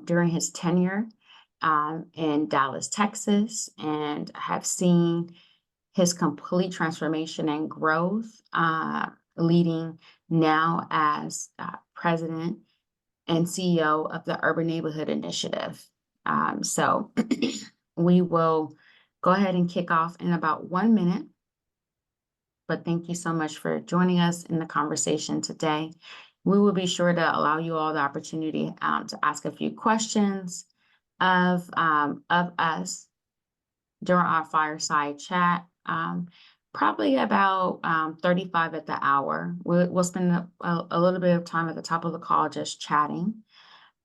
during his tenure in Dallas, Texas, and have seen his complete transformation and growth, leading now as president and CEO of the Urban Neighborhood Initiative. So we will go ahead and kick off in about 1 minute. But thank you so much for joining us in the conversation today. We will be sure to allow you all the opportunity to ask a few questions of us during our fireside chat. Probably about 35 at the hour. We'll spend a little bit of time at the top of the call just chatting.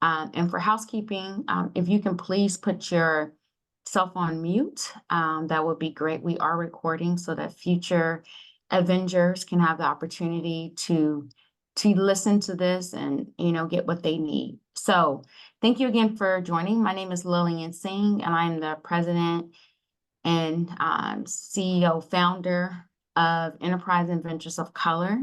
And for housekeeping, if you can please put your cell phone on mute, that would be great. We are recording so that future Avengers can have the opportunity to listen to this and get what they need. So thank you again for joining. My name is Lillian Singh, and I'm the president and CEO founder of Enterprise and Ventures of Color.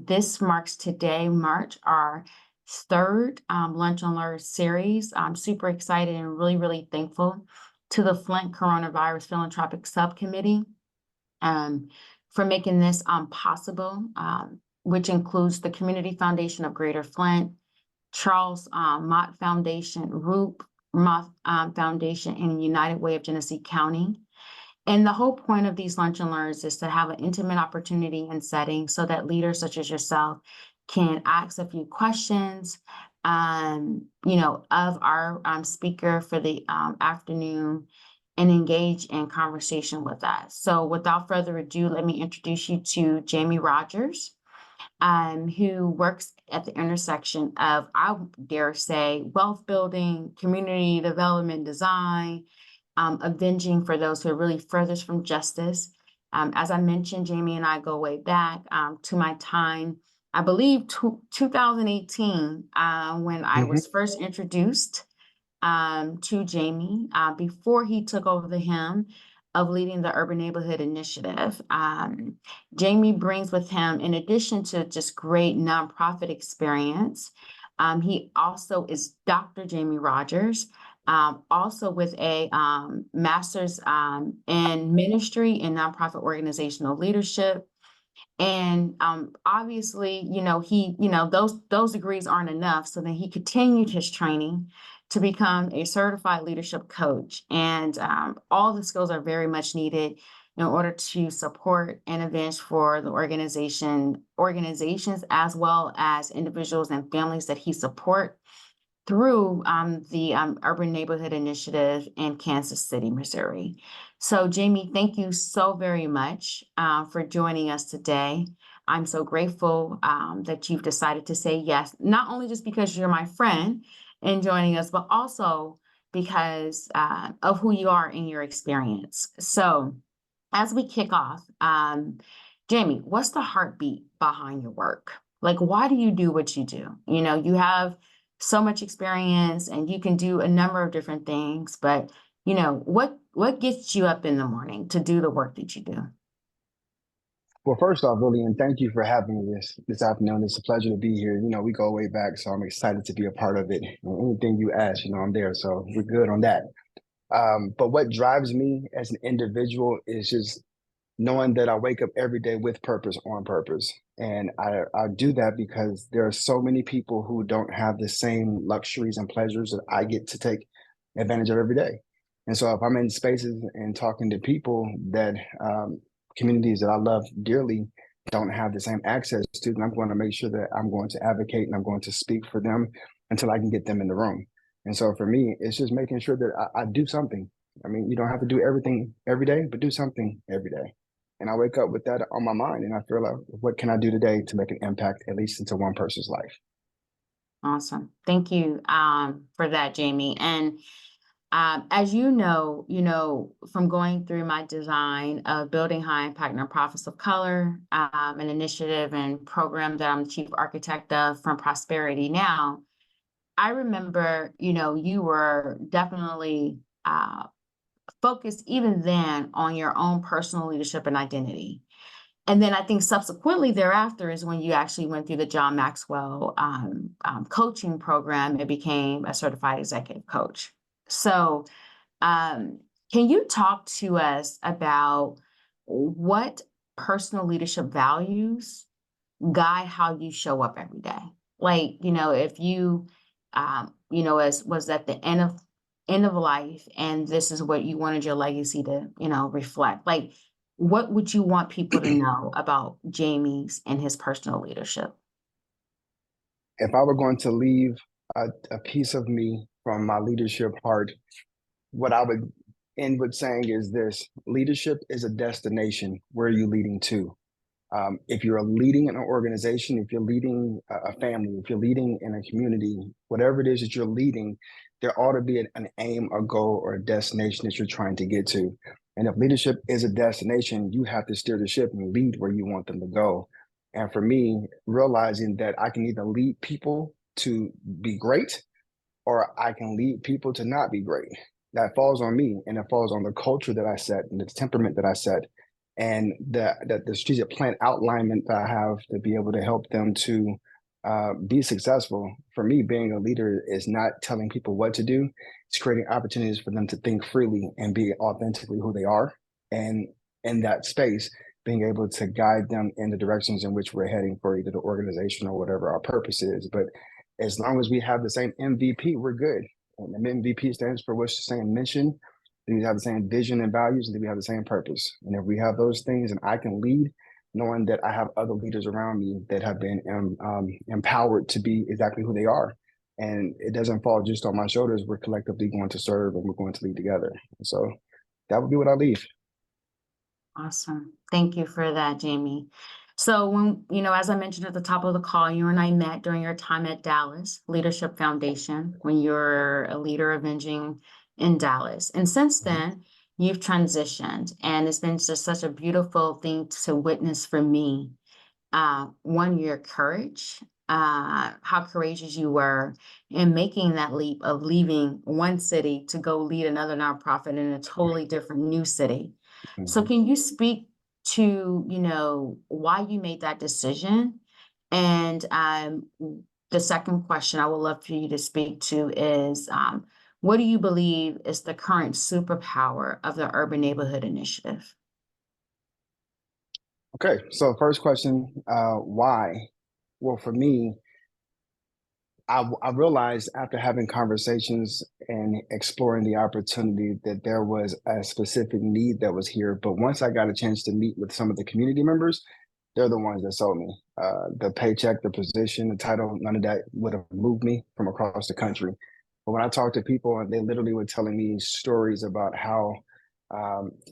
This marks today, March, our third Lunch and Learn series. I'm super excited and really, really thankful to the Flint Coronavirus Philanthropic Subcommittee for making this possible, which includes the Community Foundation of Greater Flint, Charles Mott Foundation, Roop Mott Foundation, and United Way of Genesee County. And the whole point of these Lunch and Learns is to have an intimate opportunity and setting so that leaders such as yourself can ask a few questions, of our speaker for the afternoon and engage in conversation with us. So without further ado, let me introduce you to Jamee Rodgers, who works at the intersection of, I dare say, wealth building, community development design, avenging for those who are really furthest from justice. As I mentioned, Jamee and I go way back to my time, I believe 2018, when I was first introduced to Jamee before he took over the helm of leading the Urban Neighborhood Initiative. Jamee brings with him, in addition to just great nonprofit experience, he also is Dr. Jamee Rodgers, also with a master's in ministry and nonprofit organizational leadership. And obviously, those degrees aren't enough. So then he continued his training to become a certified leadership coach. And all the skills are very much needed in order to support and advance for the organizations, as well as individuals and families that he support through the Urban Neighborhood Initiative in Kansas City, Missouri. So Jamee, thank you so very much for joining us today. I'm so grateful that you've decided to say yes, not only just because you're my friend and joining us, but also because of who you are in your experience. So as we kick off, Jamee, what's the heartbeat behind your work? Like, why do you do what you do? You have so much experience and you can do a number of different things, but what gets you up in the morning to do the work that you do? Well, first off, Lillian, thank you for having me this afternoon. It's a pleasure to be here. We go way back, so I'm excited to be a part of it. And anything you ask, I'm there, so we're good on that. But what drives me as an individual is just knowing that I wake up every day with purpose, on purpose. And I do that because there are so many people who don't have the same luxuries and pleasures that I get to take advantage of every day. And so if I'm in spaces and talking to people that communities that I love dearly don't have the same access to, then I'm going to make sure that I'm going to advocate and I'm going to speak for them until I can get them in the room. And so for me, it's just making sure that I do something. I mean, you don't have to do everything every day, but do something every day. And I wake up with that on my mind and I feel like, what can I do today to make an impact, at least into one person's life? Awesome. Thank you for that, Jamee. And as you know, from going through my design of building high impact nonprofits of color, an initiative and program that I'm the chief architect of from Prosperity Now, I remember, you were definitely focused even then on your own personal leadership and identity. And then I think subsequently thereafter is when you actually went through the John Maxwell coaching program and became a certified executive coach. So can you talk to us about what personal leadership values guide how you show up every day? Like, if you, as was at the end of life, and this is what you wanted your legacy to, reflect. Like, what would you want people to know about Jamie's and his personal leadership? If I were going to leave a piece of me from my leadership heart, what I would end with saying is this: leadership is a destination. Where are you leading to? If you're leading in an organization, if you're leading a family, if you're leading in a community, whatever it is that you're leading, there ought to be an aim, a goal, or a destination that you're trying to get to. And if leadership is a destination, you have to steer the ship and lead where you want them to go. And for me, realizing that I can either lead people to be great, or I can lead people to not be great. That falls on me, and it falls on the culture that I set and the temperament that I set, and the strategic plan outlinement that I have to be able to help them to be successful. For me, being a leader is not telling people what to do; it's creating opportunities for them to think freely and be authentically who they are, and in that space, being able to guide them in the directions in which we're heading for either the organization or whatever our purpose is. But as long as we have the same MVP, we're good. And the MVP stands for what's the same mission. Do we have the same vision and values? And do we have the same purpose? And if we have those things, and I can lead, knowing that I have other leaders around me that have been empowered to be exactly who they are. And it doesn't fall just on my shoulders. We're collectively going to serve and we're going to lead together. So that would be what I leave. Awesome. Thank you for that, Jamie. So when, as I mentioned at the top of the call, you and I met during your time at Dallas Leadership Foundation when you're a leader of engine in Dallas. And since then, you've transitioned, and it's been just such a beautiful thing to witness for me. One, your courage, how courageous you were in making that leap of leaving one city to go lead another nonprofit in a totally different new city. So Mm-hmm. can you speak to, why you made that decision? And the second question I would love for you to speak to is, what do you believe is the current superpower of the Urban Neighborhood Initiative? Okay, so first question, why? Well, for me, I realized after having conversations and exploring the opportunity that there was a specific need that was here. But once I got a chance to meet with some of the community members, they're the ones that sold me. The paycheck, the position, the title, none of that would have moved me from across the country. But when I talked to people, they literally were telling me stories about how,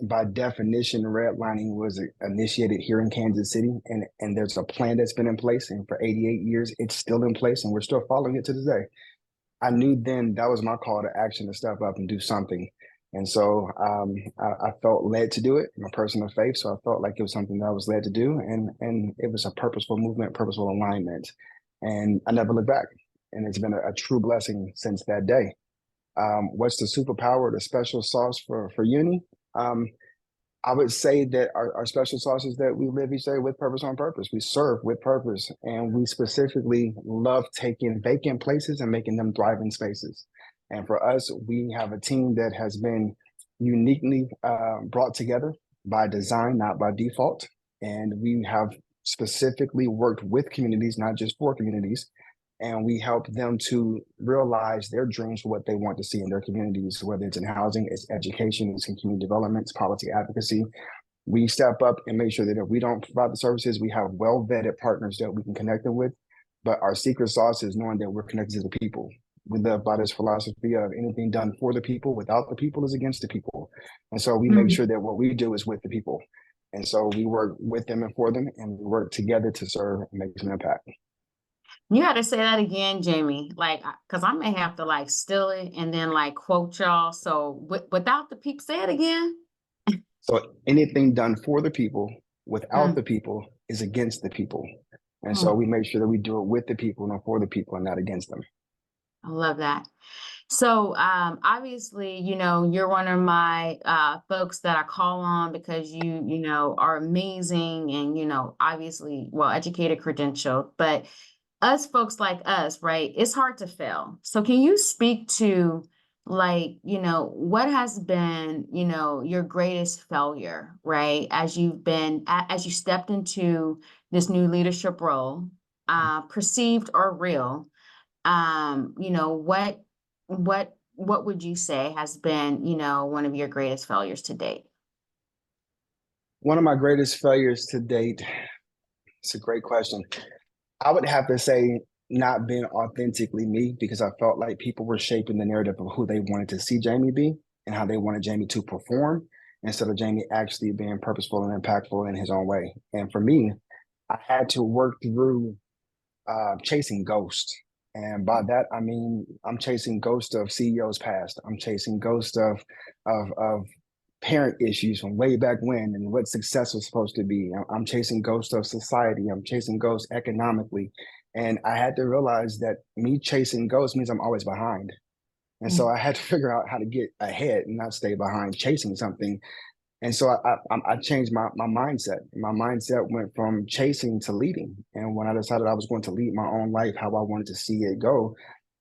by definition, redlining was initiated here in Kansas City, and there's a plan that's been in place, and for 88 years, it's still in place, and we're still following it to this day. I knew then that was my call to action to step up and do something. And so I felt led to do it. I'm a person of faith, so I felt like it was something that I was led to do, and it was a purposeful movement, purposeful alignment, and I never looked back. And it's been a true blessing since that day. What's the superpower, the special sauce for Uni? Um, I would say that our special sauce is that we live each day with purpose on purpose. We serve with purpose, and we specifically love taking vacant places and making them thriving spaces. And for us, we have a team that has been uniquely brought together by design, not by default. And we have specifically worked with communities, not just for communities, and we help them to realize their dreams for what they want to see in their communities, whether it's in housing, it's education, it's in community development, it's policy advocacy. We step up and make sure that if we don't provide the services, we have well-vetted partners that we can connect them with. But our secret sauce is knowing that we're connected to the people. We live by this philosophy of anything done for the people without the people is against the people. And so we make sure that what we do is with the people. And so we work with them and for them, and we work together to serve and make an impact. You got to say that again, Jamie, like, because I may have to like steal it and then like quote y'all. So without the people, say it again. So anything done for the people without Mm, the people is against the people. And so mm, we make sure that we do it with the people and for the people and not against them. I love that. So obviously, you're one of my folks that I call on because you are amazing and, obviously well educated, credentialed, but us folks like us, right? It's hard to fail. So can you speak to like, what has been, your greatest failure, right? As you stepped into this new leadership role, perceived or real, what would you say has been, one of your greatest failures to date? One of my greatest failures to date, it's a great question. I would have to say not being authentically me because I felt like people were shaping the narrative of who they wanted to see Jamie be and how they wanted Jamie to perform instead of Jamie actually being purposeful and impactful in his own way. And for me, I had to work through chasing ghosts. And by that, I mean, I'm chasing ghosts of CEOs past. I'm chasing ghosts of parent issues from way back when and what success was supposed to be. I'm chasing ghosts of society. I'm chasing ghosts economically. And I had to realize that me chasing ghosts means I'm always behind. And so I had to figure out how to get ahead and not stay behind chasing something. And so I changed my mindset. My mindset went from chasing to leading. And when I decided I was going to lead my own life, how I wanted to see it go,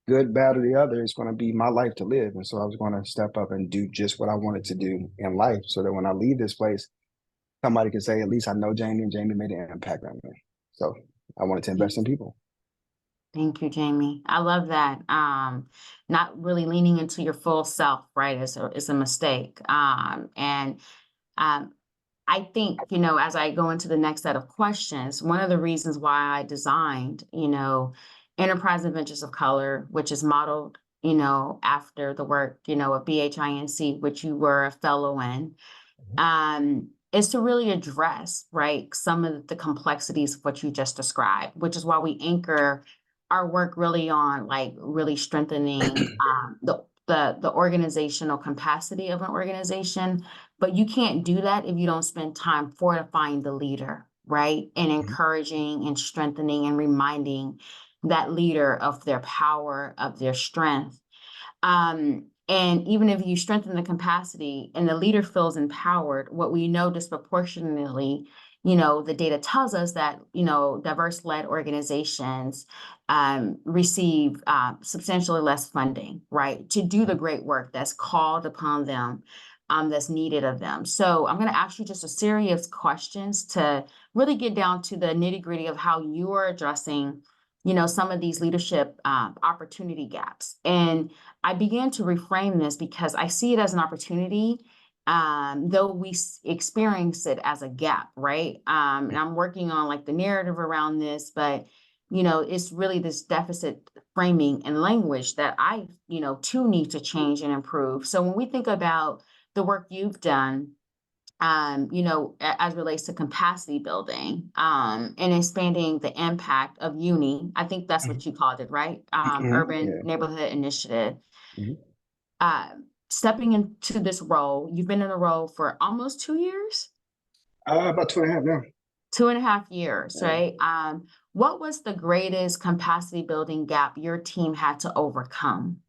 good, bad, or the other, it's going to be my life to live. And so I was going to step up and do just what I wanted to do in life so that when I leave this place, somebody can say, at least I know Jamie and Jamie made an impact on me. So I wanted to invest in people. Thank you, Jamie. I love that. Not really leaning into your full self, right, is a mistake. And um, I think, as I go into the next set of questions, one of the reasons why I designed, Enterprise Adventures of Color, which is modeled, after the work, of BHINC, which you were a fellow in, is to really address, right, some of the complexities of what you just described, which is why we anchor our work really on like really strengthening the organizational capacity of an organization. But you can't do that if you don't spend time fortifying the leader, right? And encouraging and strengthening and reminding that leader of their power, of their strength. And even if you strengthen the capacity and the leader feels empowered, what we know disproportionately, the data tells us that, diverse led organizations receive substantially less funding, right, to do the great work that's called upon them, that's needed of them. So I'm going to ask you just a series of questions to really get down to the nitty gritty of how you are addressing, some of these leadership opportunity gaps. And I began to reframe this because I see it as an opportunity, though we experience it as a gap, right? And I'm working on like the narrative around this, but it's really this deficit framing and language that I, too need to change and improve. So when we think about the work you've done, as relates to capacity building, and expanding the impact of uni. I think that's what you called it, right? Urban Yeah. Neighborhood Initiative. Mhm. Uh, Stepping into this role, you've been in the role for almost 2 years, About 2.5 now. 2.5 years, Yeah. right? What was the greatest capacity building gap your team had to overcome?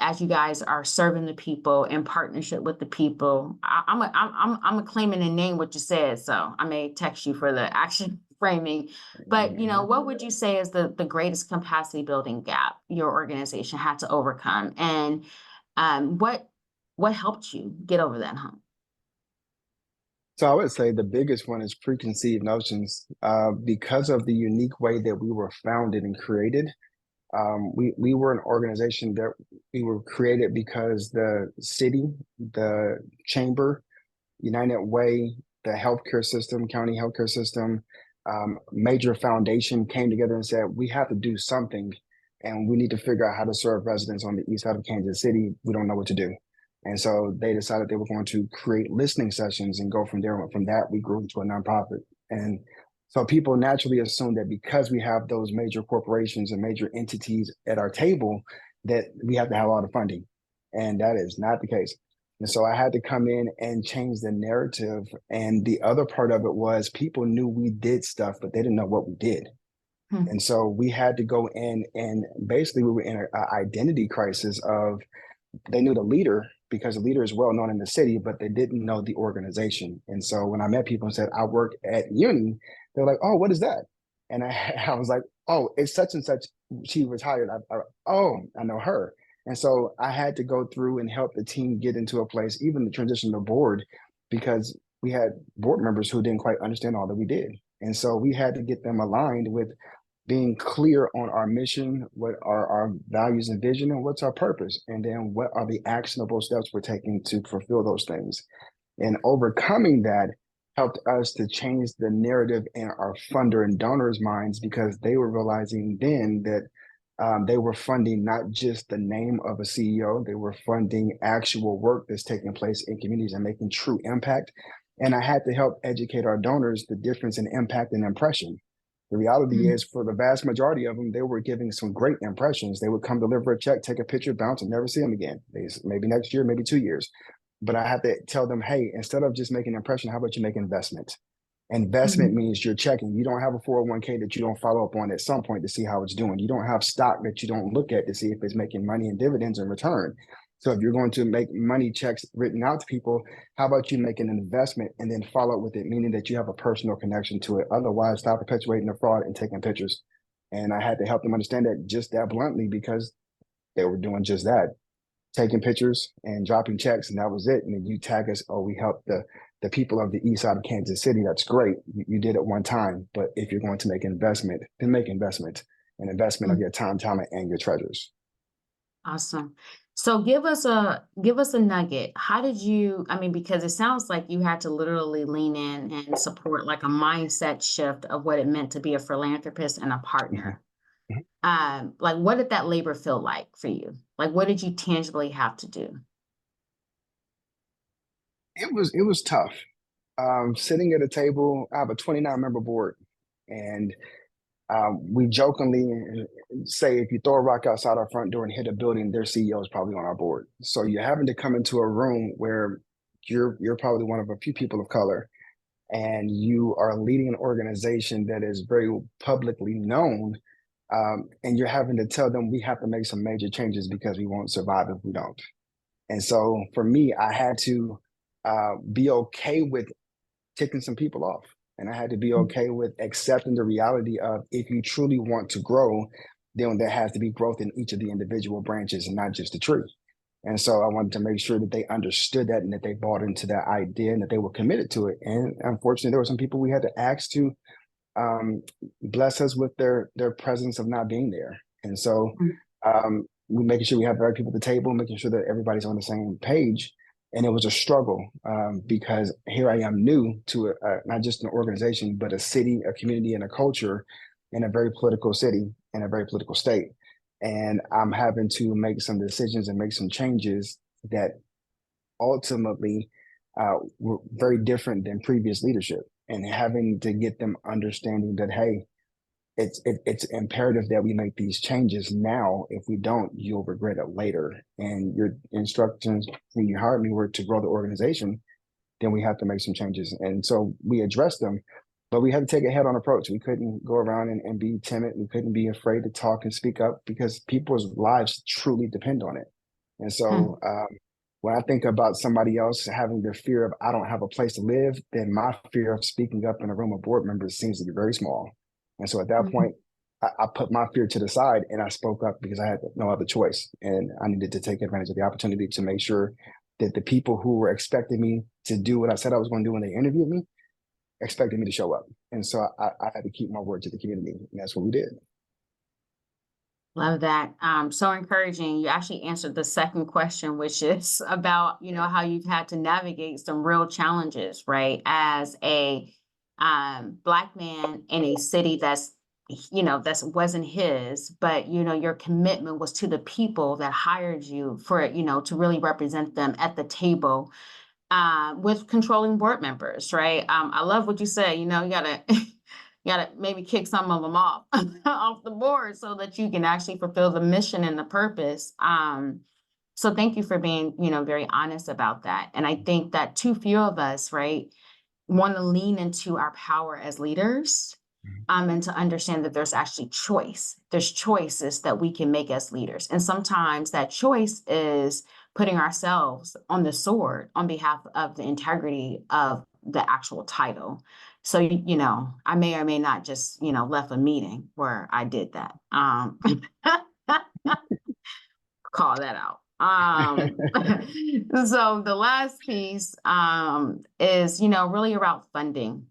As you guys are serving the people in partnership with the people. I'm a claiming and name what you said, so I may text you for the action framing. But what would you say is the greatest capacity building gap your organization had to overcome, and what helped you get over that hump? So I would say the biggest one is preconceived notions. Because of the unique way that we were founded and created, we were an organization that we were created because the city, the chamber, United Way, the healthcare system, county healthcare system, major foundation came together and said, we have to do something and we need to figure out how to serve residents on the east side of Kansas City. We don't know what to do. And so they decided they were going to create listening sessions and go from there. And from that, we grew into a nonprofit. And so people naturally assume that because we have those major corporations and major entities at our table, that we have to have all the funding. And that is not the case. And so I had to come in and change the narrative. And the other part of it was people knew we did stuff, but they didn't know what we did. Hmm. And so we had to go in, and basically we were in an identity crisis of, they knew the leader because the leader is well known in the city, but they didn't know the organization. And so when I met people and said, I work at uni, they're like, oh, what is that? And I was like, oh, it's such and such. She retired. Oh, I know her. And so I had to go through and help the team get into a place, even the transition to board, because we had board members who didn't quite understand all that we did. And so we had to get them aligned with being clear on our mission, what are our values and vision, and what's our purpose, and then what are the actionable steps we're taking to fulfill those things. And overcoming that helped us to change the narrative in our funder and donors' minds, because they were realizing then that they were funding not just the name of a CEO, they were funding actual work that's taking place in communities and making true impact. And I had to help educate our donors the difference in impact and impression. The reality Hmm. is, for the vast majority of them, they were giving some great impressions. They would come deliver a check, take a picture, bounce, and never see them again. Maybe next year, maybe 2 years. But I had to tell them, hey, instead of just making an impression, how about you make investment? Investment Hmm. means you're checking. You don't have a 401k that you don't follow up on at some point to see how it's doing. You don't have stock that you don't look at to see if it's making money and dividends in return. So if you're going to make money checks written out to people, how about you make an investment and then follow up with it, meaning that you have a personal connection to it. Otherwise, stop perpetuating the fraud and taking pictures. And I had to help them understand that just that bluntly, because they were doing just that, taking pictures and dropping checks, and that was it. And then you tag us, oh, we helped the people of the east side of Kansas City. That's great. You did it one time. But if you're going to make an investment, then make investment, an investment of your time, talent, and your treasures. Awesome. So give us a nugget. How did you, I mean, because it sounds like you had to literally lean in and support like a mindset shift of what it meant to be a philanthropist and a Mhm. partner. Mhm. Like what did that labor feel like for you? Like what did you tangibly have to do? It was tough. Sitting at a table, I have a 29 member board, and we jokingly say if you throw a rock outside our front door and hit a building, their CEO is probably on our board. So you're having to come into a room where you're probably one of a few people of color, and you are leading an organization that is very publicly known, and you're having to tell them we have to make some major changes because we won't survive if we don't. And so for me, I had to be okay with ticking some people off. And I had to be okay with accepting the reality of, if you truly want to grow, then there has to be growth in each of the individual branches and not just the tree. And so I wanted to make sure that they understood that and that they bought into that idea and that they were committed to it. And unfortunately, there were some people we had to ask to um, bless us with their presence of not being there. And so we making sure we have the right people at the table, making sure that everybody's on the same page. And it was a struggle because here I am new to not just an organization, but a city, a community, and a culture in a very political city, in a very political state. And I'm having to make some decisions and make some changes that ultimately were very different than previous leadership, and having to get them understanding that, hey, it's imperative that we make these changes now. If we don't, you'll regret it later. And your instructions when you hired me were to grow the organization, then we have to make some changes. And so we addressed them, but we had to take a head on approach. We couldn't go around and be timid. We couldn't be afraid to talk and speak up because people's lives truly depend on it. And Hmm. so when I think about somebody else having the fear of, I don't have a place to live, then my fear of speaking up in a room of board members seems to be very small. And so at that Mhm. point, I put my fear to the side and I spoke up because I had no other choice. And I needed to take advantage of the opportunity to make sure that the people who were expecting me to do what I said I was going to do when they interviewed me expected me to show up. And so I had to keep my word to the community. And that's what we did. Love that. So encouraging. You actually answered the second question, which is about, how you've had to navigate some real challenges, right? As a Black man in a city that's wasn't his, but your commitment was to the people that hired you for, to really represent them at the table with controlling board members, right? I love what you say. You gotta you gotta maybe kick some of them off off the board so that you can actually fulfill the mission and the purpose. So thank you for being, very honest about that. And I think that too few of us, right, want to lean into our power as leaders and to understand that there's actually choice. There's choices that we can make as leaders. And sometimes that choice is putting ourselves on the sword on behalf of the integrity of the actual title. So, I may or may not just, left a meeting where I did that. Call that out. So the last piece is, really about funding.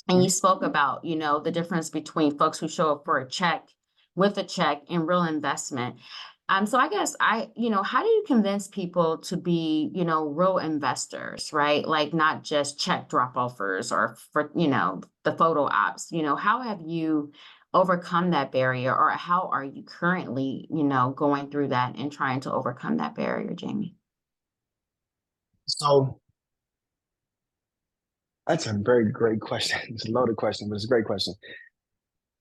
And you spoke about, the difference between folks who show up for a check with a check and real investment. So I guess how do you convince people to be, real investors, right? Like not just check drop offers or for, the photo ops, how have you overcome that barrier, or how are you currently, going through that and trying to overcome that barrier, Jamee? So that's a very great question. It's a loaded question, but it's a great question.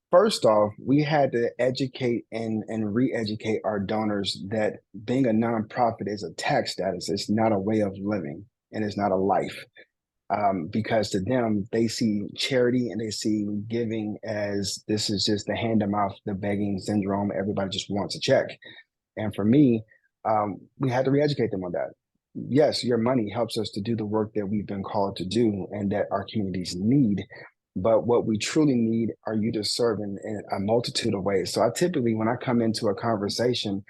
First off, we had to educate and re-educate our donors that being a nonprofit is a tax status. It's not a way of living, and it's not a life. Because to them, they see charity and they see giving as this is just the hand to mouth, the begging syndrome. Everybody just wants a check. And for me, we had to re-educate them on that. Yes, your money helps us to do the work that we've been called to do and that our communities need. But what we truly need are you to serve in a multitude of ways. So I typically, when I come into a conversation,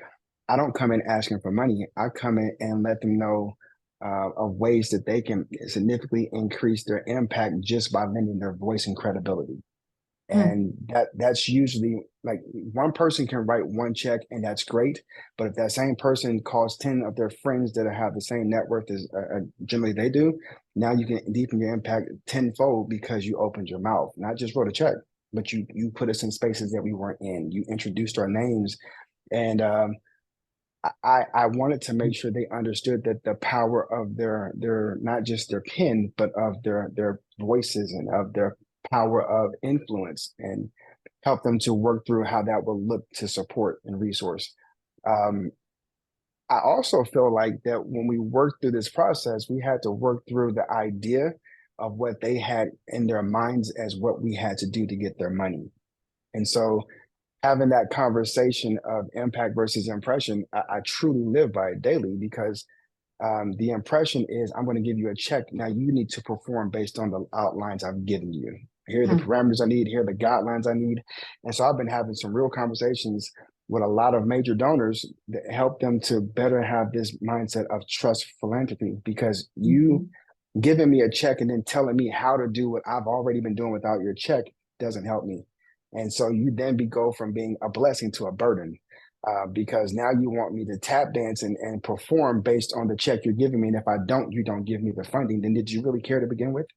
I don't come in asking for money. I come in and let them know of ways that they can significantly increase their impact just by lending their voice and credibility. And that's usually like one person can write one check and that's great. But if that same person calls 10 of their friends that have the same net worth as generally they do, now you can deepen your impact tenfold because you opened your mouth, not just wrote a check, but you put us in spaces that we weren't in. You introduced our names. And I wanted to make sure they understood that the power of their not just their pen, but of their voices and of their power of influence, and help them to work through how that will look to support and resource. Um, I also feel like that when we worked through this process, we had to work through the idea of what they had in their minds as what we had to do to get their money. And so having that conversation of impact versus impression, I truly live by it daily because the impression is I'm going to give you a check. Now you need to perform based on the outlines I've given you. Here are the parameters I need. Here are the guidelines I need. And so I've been having some real conversations with a lot of major donors that help them to better have this mindset of trust philanthropy, because you giving me a check and then telling me how to do what I've already been doing without your check doesn't help me. And so you then go from being a blessing to a burden. Because now you want me to tap dance and perform based on the check you're giving me. And if I don't, you don't give me the funding, then did you really care to begin with?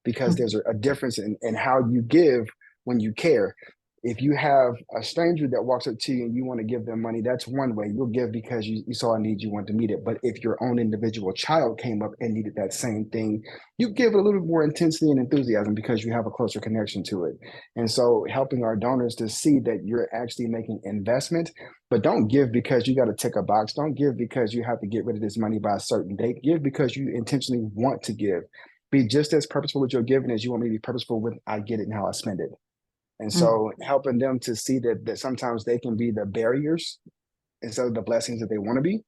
Because there's a difference in how you give when you care. If you have a stranger that walks up to you and you want to give them money, that's one way. You'll give because you saw a need, you want to meet it. But if your own individual child came up and needed that same thing, you give it a little bit more intensity and enthusiasm because you have a closer connection to it. And so helping our donors to see that you're actually making investment, but don't give because you got to tick a box. Don't give because you have to get rid of this money by a certain date. Give because you intentionally want to give. Be just as purposeful with your giving as you want me to be purposeful with I get it and how I spend it. And so helping them to see that sometimes they can be the barriers instead of the blessings that they want to be,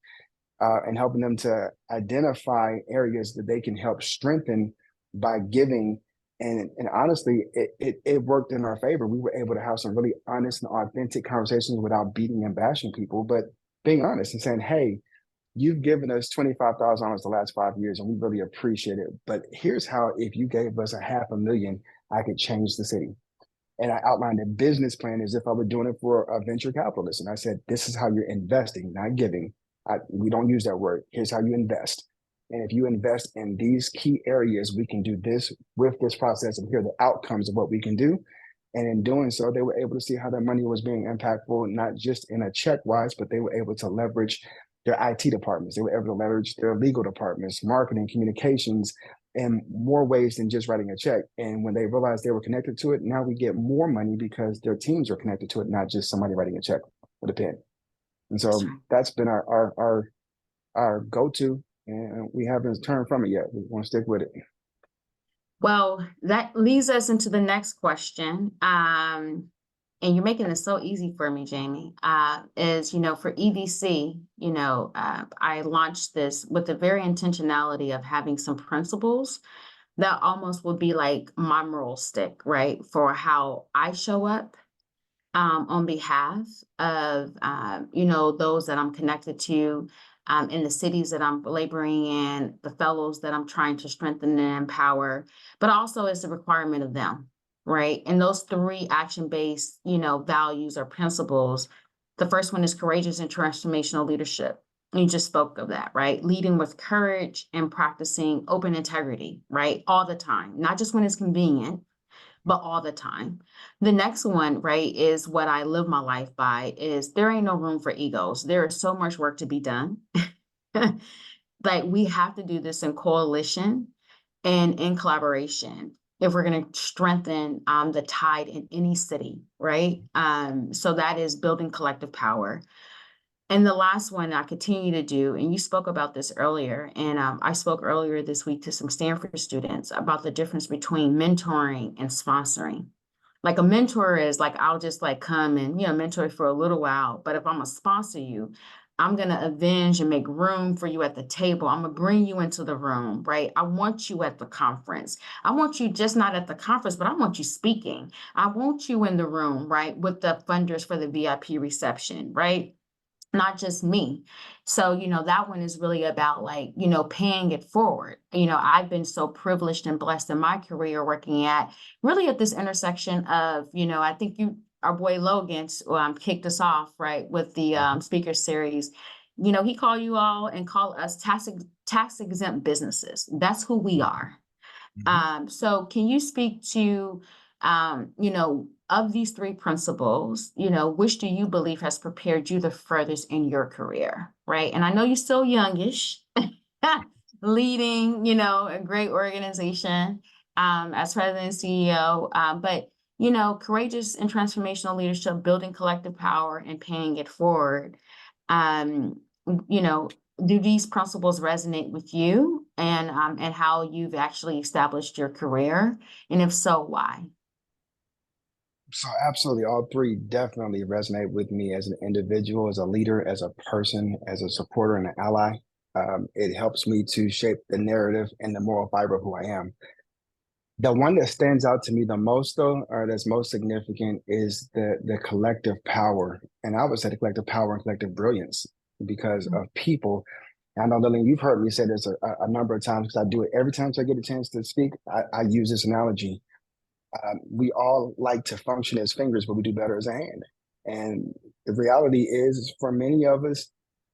and helping them to identify areas that they can help strengthen by giving. And honestly, it worked in our favor. We were able to have some really honest and authentic conversations without beating and bashing people, but being honest and saying, hey, you've given us $25,000 the last 5 years and we really appreciate it. But here's how, if you gave us $500,000, I could change the city. And I outlined a business plan as if I were doing it for a venture capitalist. And I said, this is how you're investing, not giving. We don't use that word. Here's how you invest. And if you invest in these key areas, we can do this with this process, and here are the outcomes of what we can do. And in doing so, they were able to see how their money was being impactful, not just in a check wise, but they were able to leverage their IT departments. They were able to leverage their legal departments, marketing, communications, in more ways than just writing a check. And when they realized they were connected to it, now we get more money because their teams are connected to it, not just somebody writing a check with a pen. And so that's been our go-to, and we haven't turned from it yet. We want to stick with it. Well, that leads us into the next question. And you're making this so easy for me, Jamie. Is, for EVC, I launched this with the very intentionality of having some principles that almost would be like my moral stick, right? For how I show up on behalf of those that I'm connected to, in the cities that I'm laboring in, the fellows that I'm trying to strengthen and empower, but also it's a requirement of them, right? And those three action-based, values or principles. The first one is courageous and transformational leadership. You just spoke of that, right? Leading with courage and practicing open integrity, right? All the time, not just when it's convenient, but all the time. The next one, right, is what I live my life by is there ain't no room for egos. There is so much work to be done. Like we have to do this in coalition and in collaboration if we're going to strengthen the tide in any city, right? So that is building collective power. And the last one I continue to do, and you spoke about this earlier, and I spoke earlier this week to some Stanford students about the difference between mentoring and sponsoring. Like a mentor is like, I'll just like come and, mentor for a little while. But if I'm gonna sponsor you, I'm gonna avenge and make room for you at the table. I'm gonna bring you into the room, right? I want you at the conference. I want you just not at the conference, but I want you speaking. I want you in the room, right? With the funders for the VIP reception, right? Not just me. So, that one is really about like, paying it forward. I've been so privileged and blessed in my career working at really at this intersection of, I think our boy Logan kicked us off, right, with the speaker series. He called you all and called us tax exempt businesses. That's who we are. So can you speak to, of these three principles, which do you believe has prepared you the furthest in your career, right? And I know you're still youngish, leading, a great organization as president and CEO, but, courageous and transformational leadership, building collective power and paying it forward. Um, you know, do these principles resonate with you and how you've actually established your career? And if so, why? So absolutely, all three definitely resonate with me as an individual, as a leader, as a person, as a supporter and an ally. It helps me to shape the narrative and the moral fiber of who I am. The one that stands out to me the most, though, or that's most significant, is the collective power, and I would say the collective power and collective brilliance, because of people. I know, Lillian, you've heard me say this a number of times because I do it every time I get a chance to speak. I use this analogy. We all like to function as fingers, but we do better as a hand. And the reality is, for many of us,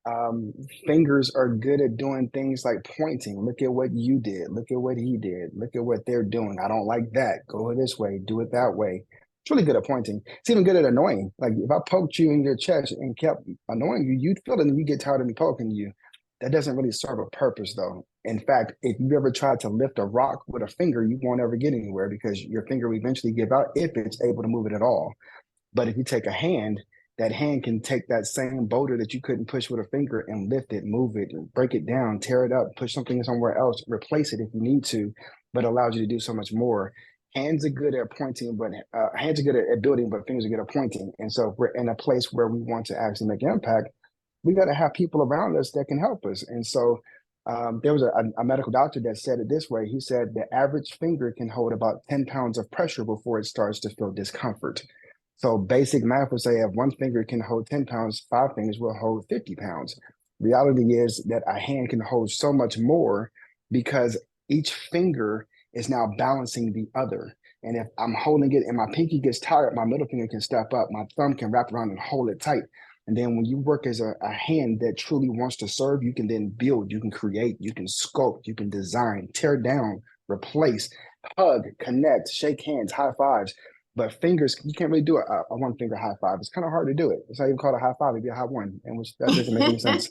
um, fingers are good at doing things like pointing. Look at what you did. Look at what he did. Look at what they're doing. I don't like that. Go this way. Do it that way. It's really good at pointing. It's even good at annoying. Like if I poked you in your chest and kept annoying you, you'd feel it and you get tired of me poking you. That doesn't really serve a purpose, though. In fact, if you ever tried to lift a rock with a finger, you won't ever get anywhere because your finger will eventually give out if it's able to move it at all. But if you take a hand, that hand can take that same boulder that you couldn't push with a finger and lift it, move it, break it down, tear it up, push something somewhere else, replace it if you need to, but allows you to do so much more. Hands are good at pointing, but hands are good at building, but fingers are good at pointing. And so if we're in a place where we want to actually make impact, we got to have people around us that can help us. And so there was a medical doctor that said it this way. He said the average finger can hold about 10 pounds of pressure before it starts to feel discomfort. So basic math would say if one finger can hold 10 pounds, five fingers will hold 50 pounds. Reality is that a hand can hold so much more because each finger is now balancing the other. And if I'm holding it and my pinky gets tired, my middle finger can step up, my thumb can wrap around and hold it tight. And then when you work as a hand that truly wants to serve, you can then build, you can create, you can sculpt, you can design, tear down, replace, hug, connect, shake hands, high fives. But fingers, you can't really do a one finger high five. It's kind of hard to do it. It's not even called a high five, it'd be a high one, and which that doesn't make any sense.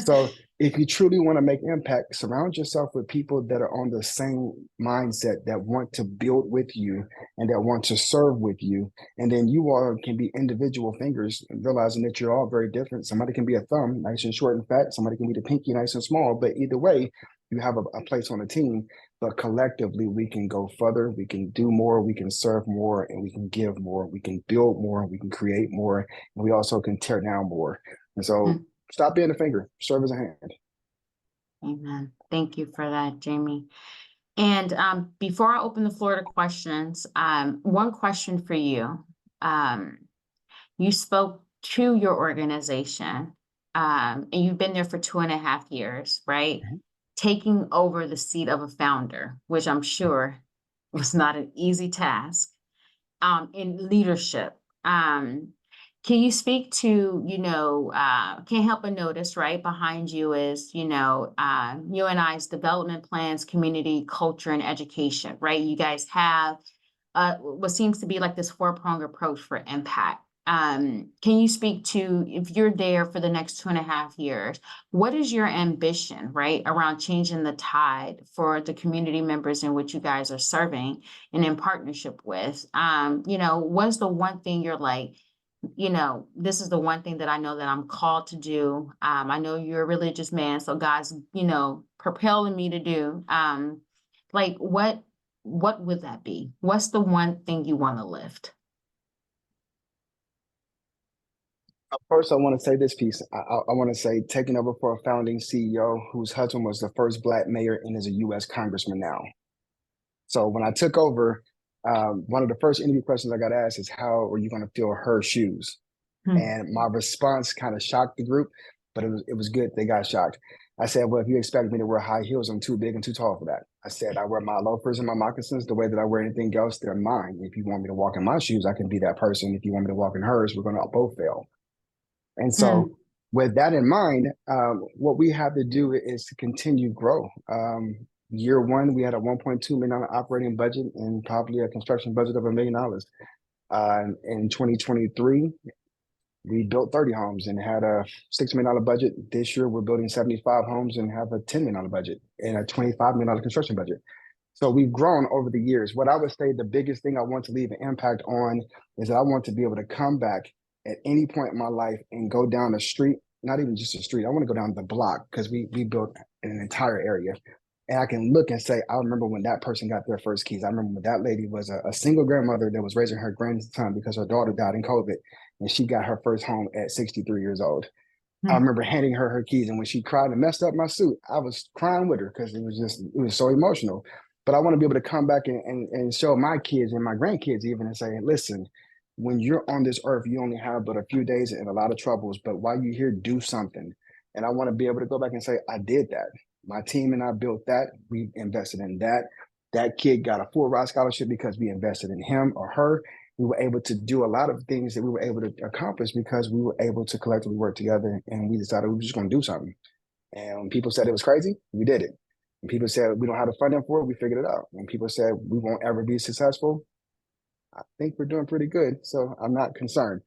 So if you truly want to make impact, surround yourself with people that are on the same mindset, that want to build with you and that want to serve with you. And then you all can be individual fingers, realizing that you're all very different. Somebody can be a thumb, nice and short and fat. Somebody can be the pinky, nice and small. But either way, you have a place on the team, but collectively we can go further, we can do more, we can serve more, and we can give more, we can build more, we can create more, and we also can tear down more. And so stop being a finger, serve as a hand. Amen. Thank you for that, Jamie. And before I open the floor to questions, one question for you. You spoke to your organization, and you've been there for 2.5 years, right? Mhm. Taking over the seat of a founder, which I'm sure was not an easy task, in leadership. Can you speak to, can't help but notice, right, behind you is, UNI's development plans, community, culture, and education, right? You guys have what seems to be like this four-pronged approach for impact. Can you speak to, if you're there for the next 2.5 years, what is your ambition, right, around changing the tide for the community members in which you guys are serving and in partnership with? What's the one thing you're like, this is the one thing that I know that I'm called to do. I know you're a religious man, so God's, propelling me to do. Like what would that be? What's the one thing you want to lift? First, I want to say this piece. I want to say taking over for a founding CEO whose husband was the first Black mayor and is a U.S. congressman now. So when I took over, one of the first interview questions I got asked is, how are you going to fill her shoes? And my response kind of shocked the group, but it was good. They got shocked. I said, well, if you expect me to wear high heels, I'm too big and too tall for that. I said, I wear my loafers and my moccasins the way that I wear anything else. They're mine. If you want me to walk in my shoes, I can be that person. If you want me to walk in hers, we're going to both fail. And so with that in mind, what we have to do is to continue grow. Year one, we had a $1.2 million operating budget and probably a construction budget of $1 million. In 2023, we built 30 homes and had a $6 million budget. This year, we're building 75 homes and have a $10 million budget and a $25 million construction budget. So we've grown over the years. What I would say the biggest thing I want to leave an impact on is that I want to be able to come back at any point in my life and go down the street, not even just a street. I want to go down the block because we built an entire area. And I can look and say, I remember when that person got their first keys. I remember when that lady was a single grandmother that was raising her grandson because her daughter died in COVID. And she got her first home at 63 years old. I remember handing her keys. And when she cried and messed up my suit, I was crying with her because it was so emotional. But I want to be able to come back and show my kids and my grandkids even and say, listen, when you're on this earth, you only have but a few days and a lot of troubles. But while you're here, do something. And I want to be able to go back and say, I did that. My team and I built that. We invested in that. That kid got a full ride scholarship because we invested in him or her. We were able to do a lot of things that we were able to accomplish because we were able to collectively work together, and we decided we were just going to do something. And when people said it was crazy, we did it. When people said we don't have the funding for it, we figured it out. When people said we won't ever be successful, I think we're doing pretty good. So I'm not concerned.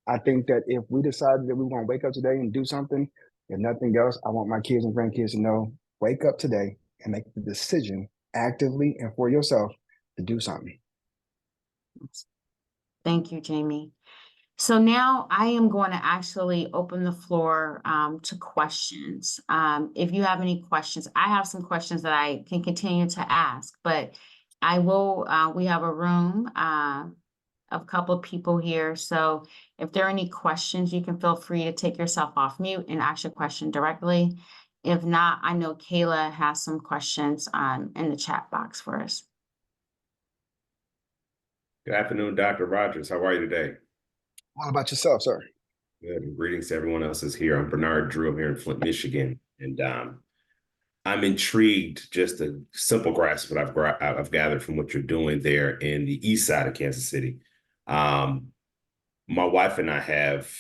I think that if we decided that we want to wake up today and do something, if nothing else, I want my kids and grandkids to know, wake up today and make the decision actively and for yourself to do something. Thank you, Jamie. So now I am going to actually open the floor to questions. If you have any questions, I have some questions that I can continue to ask, but I will, we have a room of a couple of people here. So if there are any questions, you can feel free to take yourself off mute and ask your question directly. If not, I know Kayla has some questions in the chat box for us. Good afternoon, Dr. Rodgers. How are you today? What about yourself, sir? Good. And greetings to everyone else that's here. I'm Bernard Drew. I'm here in Flint, Michigan. And I'm intrigued, just a simple grasp of what I've gathered from what you're doing there in the east side of Kansas City. My wife and I have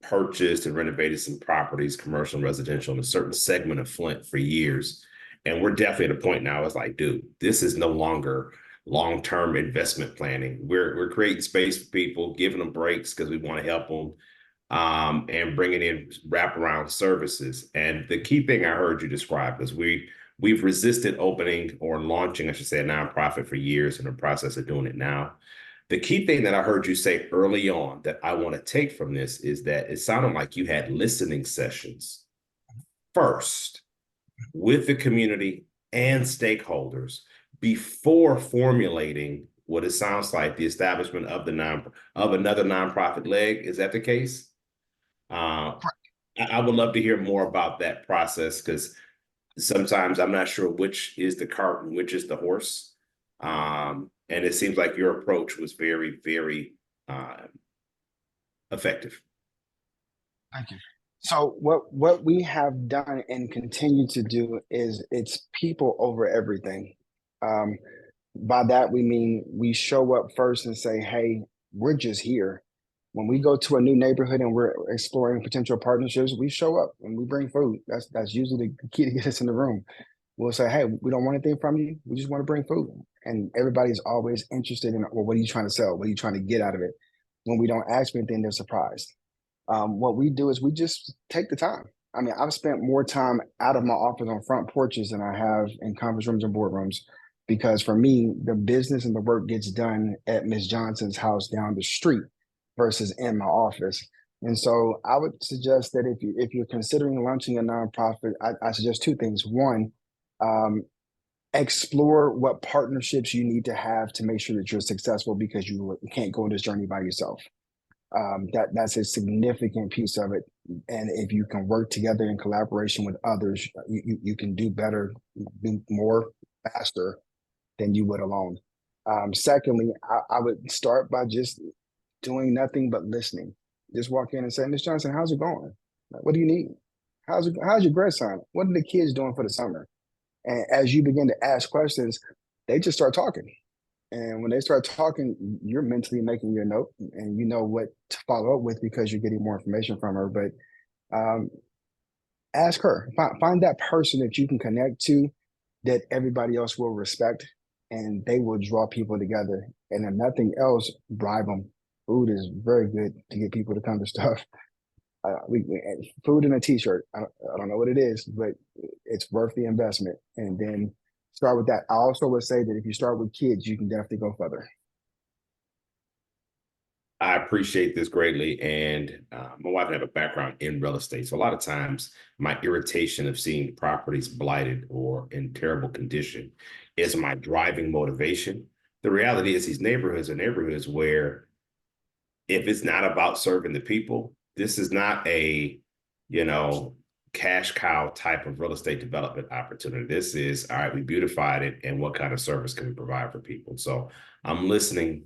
purchased and renovated some properties, commercial and residential, in a certain segment of Flint for years. And we're definitely at a point now, it's like, dude, this is no longer long-term investment planning. We're creating space for people, giving them breaks because we want to help them, and bringing in wraparound services. And the key thing I heard you describe is we've resisted opening or launching, I should say, a nonprofit for years, in the process of doing it now. The key thing that I heard you say early on that I want to take from this is that it sounded like you had listening sessions first with the community and stakeholders before formulating what it sounds like the establishment of another nonprofit leg. Is that the case? I would love to hear more about that process, because sometimes I'm not sure which is the cart and which is the horse. And it seems like your approach was very, very effective. Thank you. So what we have done and continue to do is it's people over everything. By that we mean we show up first and say, hey, we're just here. When we go to a new neighborhood and we're exploring potential partnerships, we show up and we bring food. That's usually the key to get us in the room. We'll say, hey, we don't want anything from you. We just want to bring food. And everybody's always interested in, well, what are you trying to sell? What are you trying to get out of it? When we don't ask for anything, they're surprised. What we do is we just take the time. I mean, I've spent more time out of my office on front porches than I have in conference rooms and boardrooms, because for me, the business and the work gets done at Ms. Johnson's house down the street versus in my office. And so I would suggest that if you're considering launching a nonprofit, I suggest two things. One, explore what partnerships you need to have to make sure that you're successful, because you can't go on this journey by yourself. That's a significant piece of it. And if you can work together in collaboration with others, you can do better, do more faster than you would alone. Secondly, I would start by just doing nothing but listening. Just walk in and say, Ms. Johnson, how's it going? What do you need? How's your grandson? What are the kids doing for the summer? And as you begin to ask questions, they just start talking. And when they start talking, you're mentally making your note and you know what to follow up with because you're getting more information from her. But ask her, find that person that you can connect to that everybody else will respect, and they will draw people together. And if nothing else, bribe them. Food is very good to get people to come to stuff. Food and a t-shirt. I don't know what it is, but it's worth the investment. And then start with that. I also would say that if you start with kids, you can definitely go further. I appreciate this greatly. And my wife had a background in real estate. So a lot of times my irritation of seeing properties blighted or in terrible condition is my driving motivation. The reality is these neighborhoods are neighborhoods where if it's not about serving the people, this is not a, cash cow type of real estate development opportunity. This is, all right, we beautified it, and what kind of service can we provide for people? So I'm listening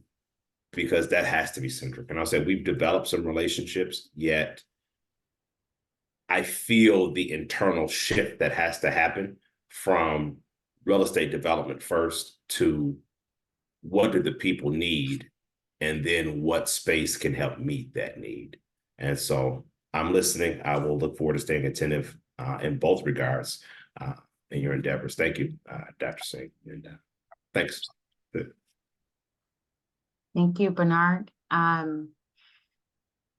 because that has to be centric. And I'll say we've developed some relationships, yet I feel the internal shift that has to happen from real estate development first to what do the people need, and then what space can help meet that need. And so I'm listening. I will look forward to staying attentive in both regards in your endeavors. Thank you, Dr. Singh. And thanks. Thank you, Bernard.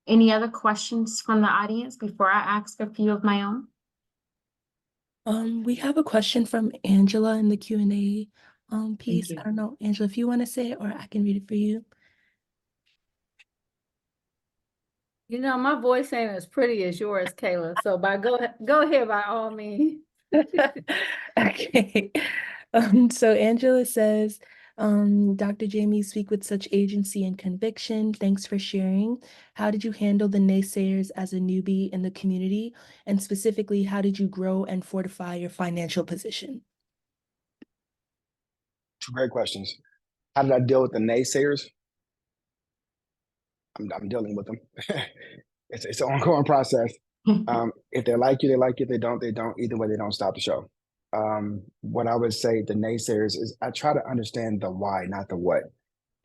Any other questions from the audience before I ask a few of my own? We have a question from Angela in the Q&A piece. you. I don't know, Angela, if you want to say it, or I can read it for you. My voice ain't as pretty as yours, Kayla. So go ahead by all means. Okay. So Angela says, Dr. Jamee, speak with such agency and conviction. Thanks for sharing. How did you handle the naysayers as a newbie in the community? And specifically, how did you grow and fortify your financial position? Two great questions. How did I deal with the naysayers? I'm dealing with them. It's an ongoing process. If they like you, they like you. If they don't, they don't. Either way, they don't stop the show. What I would say the naysayers is I try to understand the why, not the what.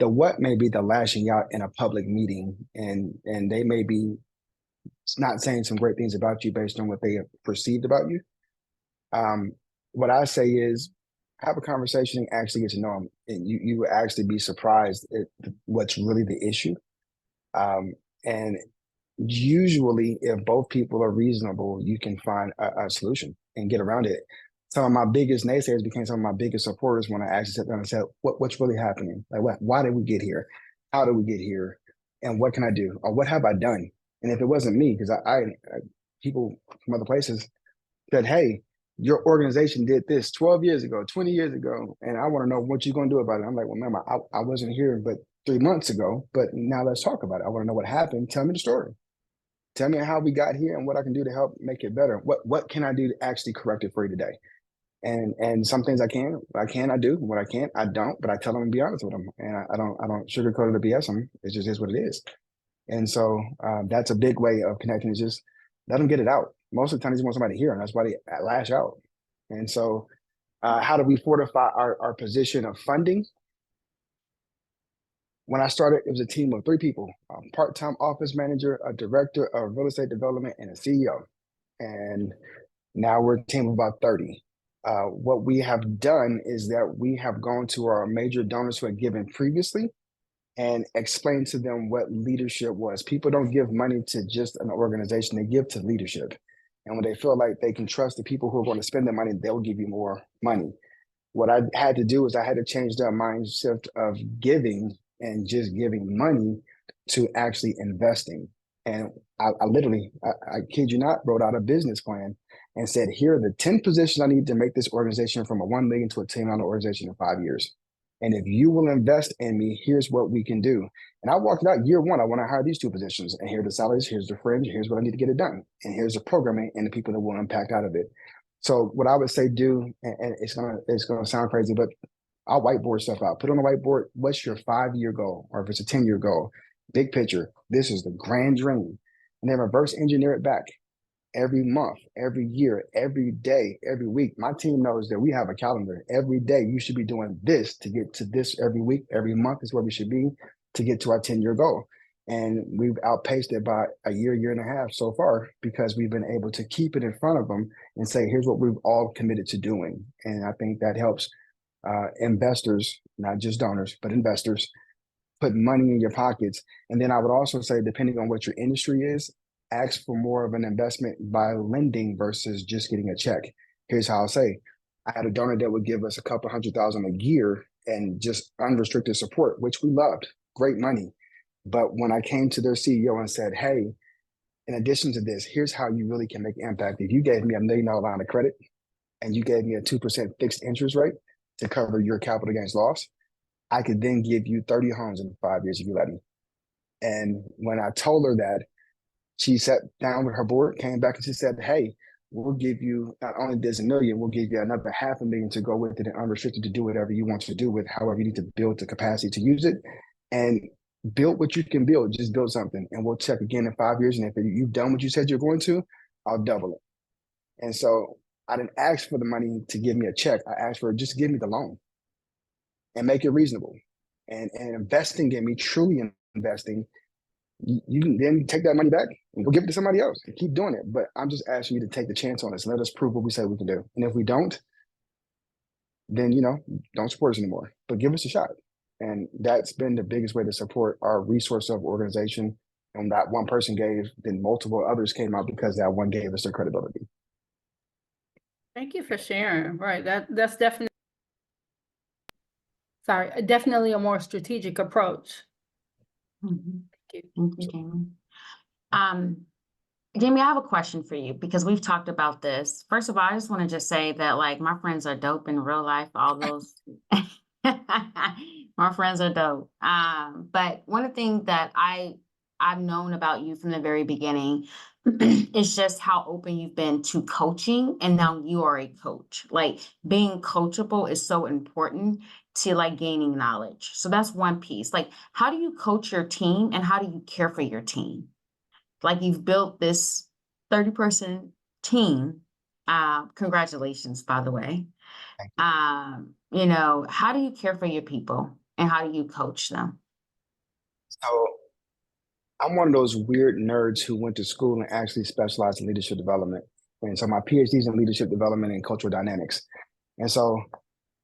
The what may be the lashing out in a public meeting, and they may be not saying some great things about you based on what they have perceived about you. What I say is have a conversation and actually get to know them, and you will actually be surprised at what's really the issue. And usually, if both people are reasonable, you can find a solution and get around it. Some of my biggest naysayers became some of my biggest supporters when I actually sat down and said, what's really happening? Like, why did we get here? How did we get here? And what can I do? Or what have I done? And if it wasn't me, because I people from other places said, hey, your organization did this 12 years ago, 20 years ago, and I want to know what you're going to do about it. I'm like, well, ma'am, I wasn't here but 3 months ago, but now let's talk about it. I want to know what happened. Tell me the story. Tell me how we got here and what I can do to help make it better. What can I do to actually correct it for you today? And some things I can, I do. What I can't, I don't. But I tell them and be honest with them, and I don't sugarcoat it or BS them. It just is what it is. And so that's a big way of connecting. Is just let them get it out. Most of the time, they just want somebody to hear, and that's why they lash out. And so, how do we fortify our position of funding? When I started, it was a team of 3 people: a part-time office manager, a director of real estate development, and a CEO. And now we're a team of about 30. What we have done is that we have gone to our major donors who had given previously and explained to them what leadership was. People don't give money to just an organization, they give to leadership. And when they feel like they can trust the people who are going to spend their money, they'll give you more money. What I had to do is I had to change their mindset of giving and just giving money to actually investing. And I literally, I kid you not, wrote out a business plan and said, here are the 10 positions I need to make this organization from a 1 million to a $10 million organization in 5 years. And if you will invest in me, here's what we can do. And I walked out year 1. I want to hire these 2 positions, and here are the salaries. Here's the fringe. Here's what I need to get it done. And here's the programming and the people that will impact out of it. So what I would say do, and it's gonna sound crazy, but I'll whiteboard stuff out. Put on a whiteboard, what's your 5-year goal? Or if it's a 10-year goal, big picture, this is the grand dream. And then reverse engineer it back every month, every year, every day, every week. My team knows that we have a calendar. Every day you should be doing this to get to this every week. Every month is where we should be to get to our 10-year goal. And we've outpaced it by a year and a half so far because we've been able to keep it in front of them and say, here's what we've all committed to doing. And I think that helps investors, not just donors, but investors, put money in your pockets. And then I would also say, depending on what your industry is, ask for more of an investment by lending versus just getting a check. Here's how I'll say, I had a donor that would give us a couple $100,000 a year and just unrestricted support, which we loved, great money. But when I came to their CEO and said, hey, in addition to this, here's how you really can make impact. If you gave me $1 million line of credit and you gave me a 2% fixed interest rate to cover your capital gains loss, I could then give you 30 homes in 5 years if you let me. And when I told her that, she sat down with her board, came back and she said, hey, we'll give you not only this $1 million, we'll give you another $500,000 to go with it and unrestricted to do whatever you want to do with, however you need to build the capacity to use it. And build what you can build, just build something. And we'll check again in 5 years. And if you've done what you said you're going to, I'll double it. And so I didn't ask for the money to give me a check. I asked for just give me the loan and make it reasonable. And investing in me, truly investing, you can then take that money back and go give it to somebody else and keep doing it. But I'm just asking you to take the chance on us. Let us prove what we say we can do. And if we don't, then, don't support us anymore, but give us a shot. And that's been the biggest way to support our resource of organization. And that one person gave, then multiple others came out because that one gave us their credibility. Thank you for sharing. Right. That's definitely a more strategic approach. Mm-hmm. Thank you. Thank you, Jamie. Jamie, I have a question for you because we've talked about this. First of all, I just want to just say that my friends are dope in real life. All those, my friends are dope. But one of the things that I've known about you from the very beginning is just how open you've been to coaching, and now you are a coach. Being coachable is so important to gaining knowledge. So that's one piece. How do you coach your team and how do you care for your team? You've built this 30-person team. Congratulations, by the way. How do you care for your people and how do you coach them? So I'm one of those weird nerds who went to school and actually specialized in leadership development. And so my PhD is in leadership development and cultural dynamics. And so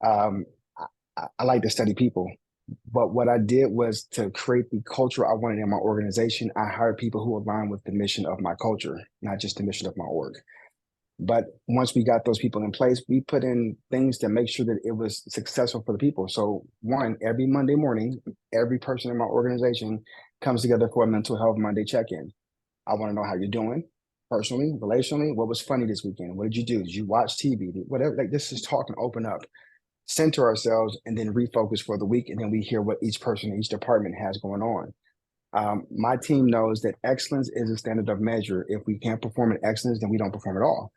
I like to study people. But what I did was to create the culture I wanted in my organization. I hired people who align with the mission of my culture, not just the mission of my org. But once we got those people in place, we put in things to make sure that it was successful for the people. So one, every Monday morning, every person in my organization comes together for a mental health Monday check-in. I want to know how you're doing. personally, relationally, what was funny this weekend? What did you do? Did you watch TV? Whatever, like this is talk and open up, center ourselves, and then refocus for the week. And then we hear what each person, each department has going on. My team knows that excellence is a standard of measure. If we can't perform in excellence, then we don't perform at all.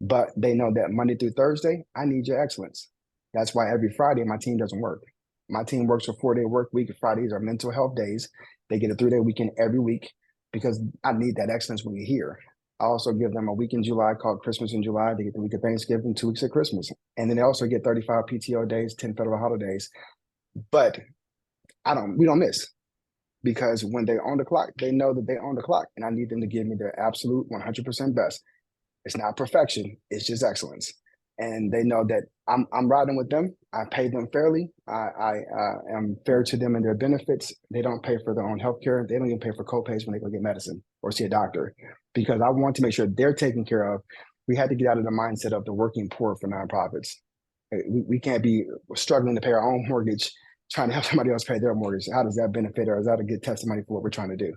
But they know that Monday through Thursday, I need your excellence. That's why every Friday my team doesn't work. My team works a 4-day work week. Fridays are mental health days. They get a 3-day weekend every week because I need that excellence when you're here. I also give them a week in July called Christmas in July. They get the week of Thanksgiving, 2 weeks of Christmas. And then they also get 35 PTO days, 10 federal holidays. But we don't miss, because when they own the clock, they know that they own the clock, and I need them to give me their absolute 100% best. It's not perfection, it's just excellence. And they know that I'm riding with them. I pay them fairly. I am fair to them and their benefits. They don't pay for their own healthcare. They don't even pay for co-pays when they go get medicine or see a doctor, because I want to make sure they're taken care of. We had to get out of the mindset of the working poor for nonprofits. We can't be struggling to pay our own mortgage, trying to help somebody else pay their mortgage. How does that benefit, or is that a good testimony for what we're trying to do?